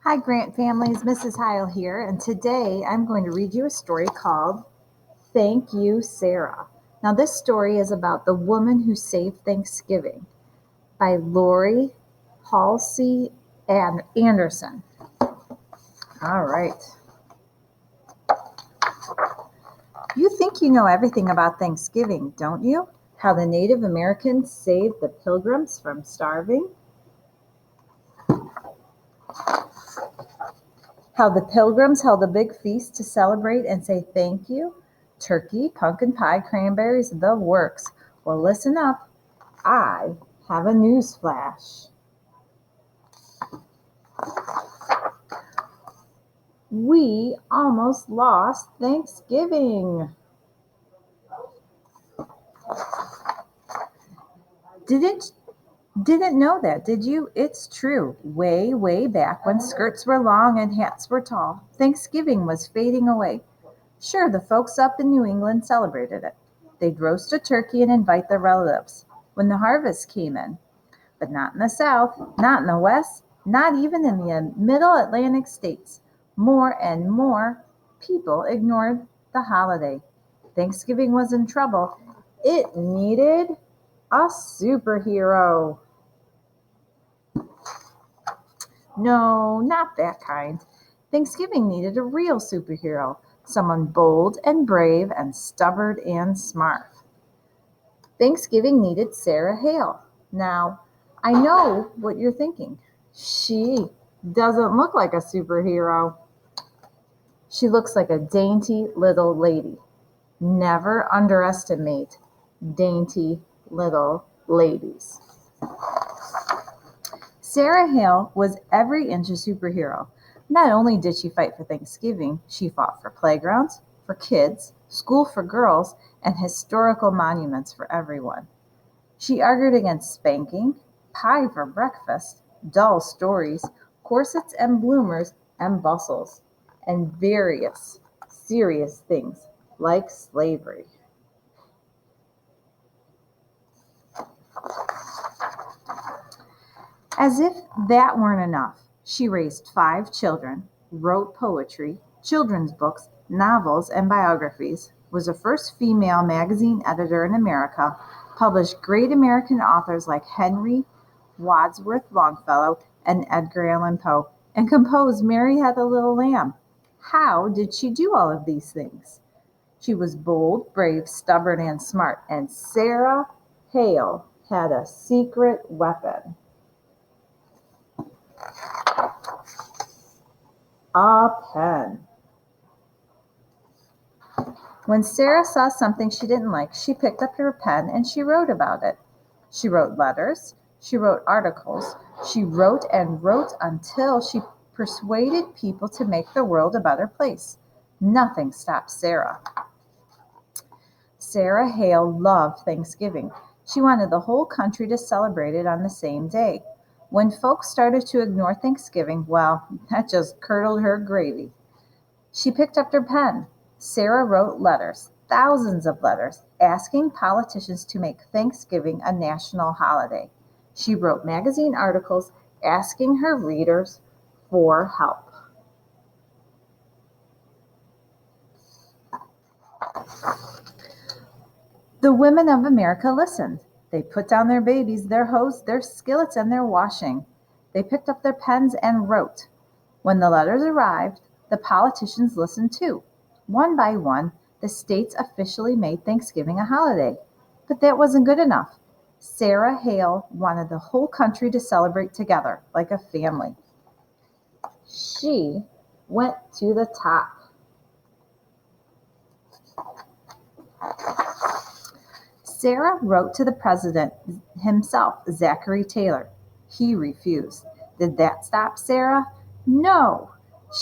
Hi, Grant families. Mrs. Heil here, and today I'm going to read you a story called Thank You, Sarah. Now, this story is about the woman who saved Thanksgiving by Lori Halsey and Anderson. All right. You think you know everything about Thanksgiving, don't you? How the Native Americans saved the pilgrims from starving? How the pilgrims held a big feast to celebrate and say thank you? Turkey, pumpkin pie, cranberries, the works. Well, listen up. I have a news flash. We almost lost Thanksgiving. Didn't know that, did you? It's true. Way back when skirts were long and hats were tall, Thanksgiving was fading away. Sure, the folks up in New England celebrated it. They'd roast a turkey and invite their relatives when the harvest came in. But not in the South, not in the West, not even in the middle Atlantic states. More and more people ignored the holiday. Thanksgiving was in trouble. It needed a superhero. No, not that kind. Thanksgiving needed a real superhero, someone bold and brave and stubborn and smart. Thanksgiving needed Sarah Hale. Now, I know what you're thinking. She doesn't look like a superhero. She looks like a dainty little lady. Never underestimate dainty little ladies. Sarah Hale was every inch a superhero. Not only did she fight for Thanksgiving, she fought for playgrounds, for kids, school for girls, and historical monuments for everyone. She argued against spanking, pie for breakfast, dull stories, corsets and bloomers and bustles, and various serious things like slavery. As if that weren't enough, she raised 5 children, wrote poetry, children's books, novels, and biographies, was the first female magazine editor in America, published great American authors like Henry Wadsworth Longfellow and Edgar Allan Poe, and composed Mary Had a Little Lamb. How did she do all of these things? She was bold, brave, stubborn, and smart, and Sarah Hale had a secret weapon. A pen. When Sarah saw something she didn't like, she picked up her pen and she wrote about it. She wrote letters, she wrote articles, she wrote and wrote until she persuaded people to make the world a better place. Nothing stopped Sarah. Sarah Hale loved Thanksgiving. She wanted the whole country to celebrate it on the same day. When folks started to ignore Thanksgiving, well, that just curdled her gravy. She picked up her pen. Sarah wrote letters, thousands of letters, asking politicians to make Thanksgiving a national holiday. She wrote magazine articles asking her readers for help. The women of America listened. They put down their babies, their hose, their skillets, and their washing. They picked up their pens and wrote. When the letters arrived, the politicians listened too. One by one, the states officially made Thanksgiving a holiday. But that wasn't good enough. Sarah Hale wanted the whole country to celebrate together, like a family. She went to the top. Sarah wrote to the president himself, Zachary Taylor. He refused. Did that stop Sarah? No.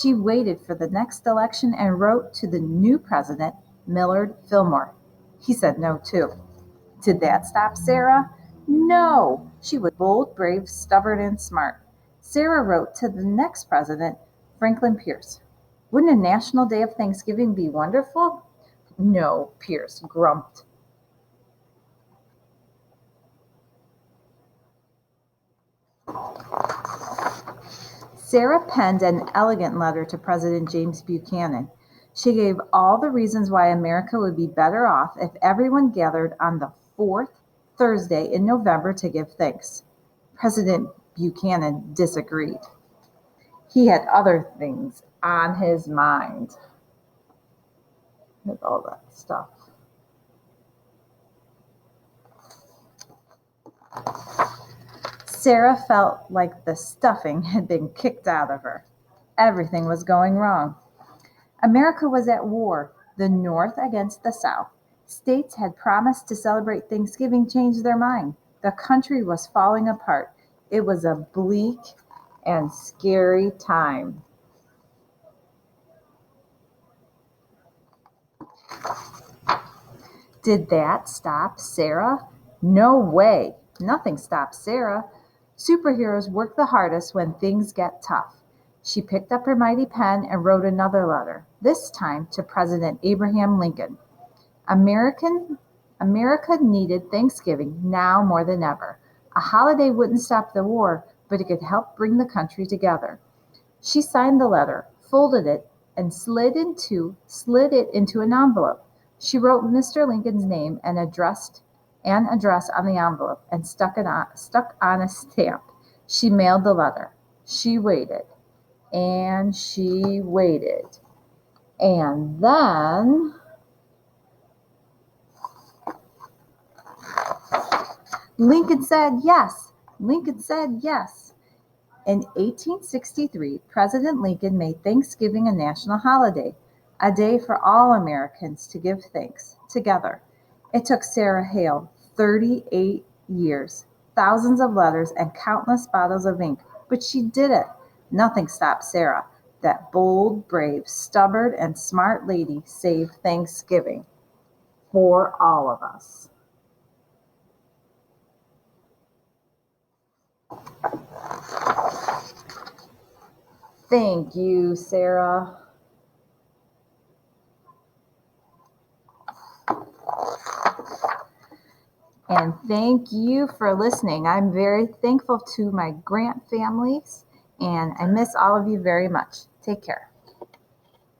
She waited for the next election and wrote to the new president, Millard Fillmore. He said no too. Did that stop Sarah? No. She was bold, brave, stubborn, and smart. Sarah wrote to the next president, Franklin Pierce. Wouldn't a national day of Thanksgiving be wonderful? No, Pierce grumped. Sarah penned an elegant letter to President James Buchanan. She gave all the reasons why America would be better off if everyone gathered on the fourth Thursday in November to give thanks. President Buchanan disagreed. He had other things on his mind with all that stuff. Sarah felt like the stuffing had been kicked out of her. Everything was going wrong. America was at war, the North against the South. States had promised to celebrate Thanksgiving changed their mind. The country was falling apart. It was a bleak and scary time. Did that stop Sarah? No way. Nothing stopped Sarah. Superheroes work the hardest when things get tough. She picked up her mighty pen and wrote another letter, this time to President Abraham Lincoln. America needed Thanksgiving now more than ever. A holiday wouldn't stop the war, but it could help bring the country together. She signed the letter, folded it, and slid it into an envelope. She wrote Mr. Lincoln's name and address on the envelope and stuck on a stamp. She mailed the letter. She waited. And she waited. And then Lincoln said yes. Lincoln said yes. In 1863, President Lincoln made Thanksgiving a national holiday, a day for all Americans to give thanks together. It took Sarah Heil 38 years, thousands of letters, and countless bottles of ink, but she did it. Nothing stopped Sarah. That bold, brave, stubborn, and smart lady saved Thanksgiving for all of us. Thank you, Sarah. And thank you for listening. I'm very thankful to my Grant families, and I miss all of you very much. Take care.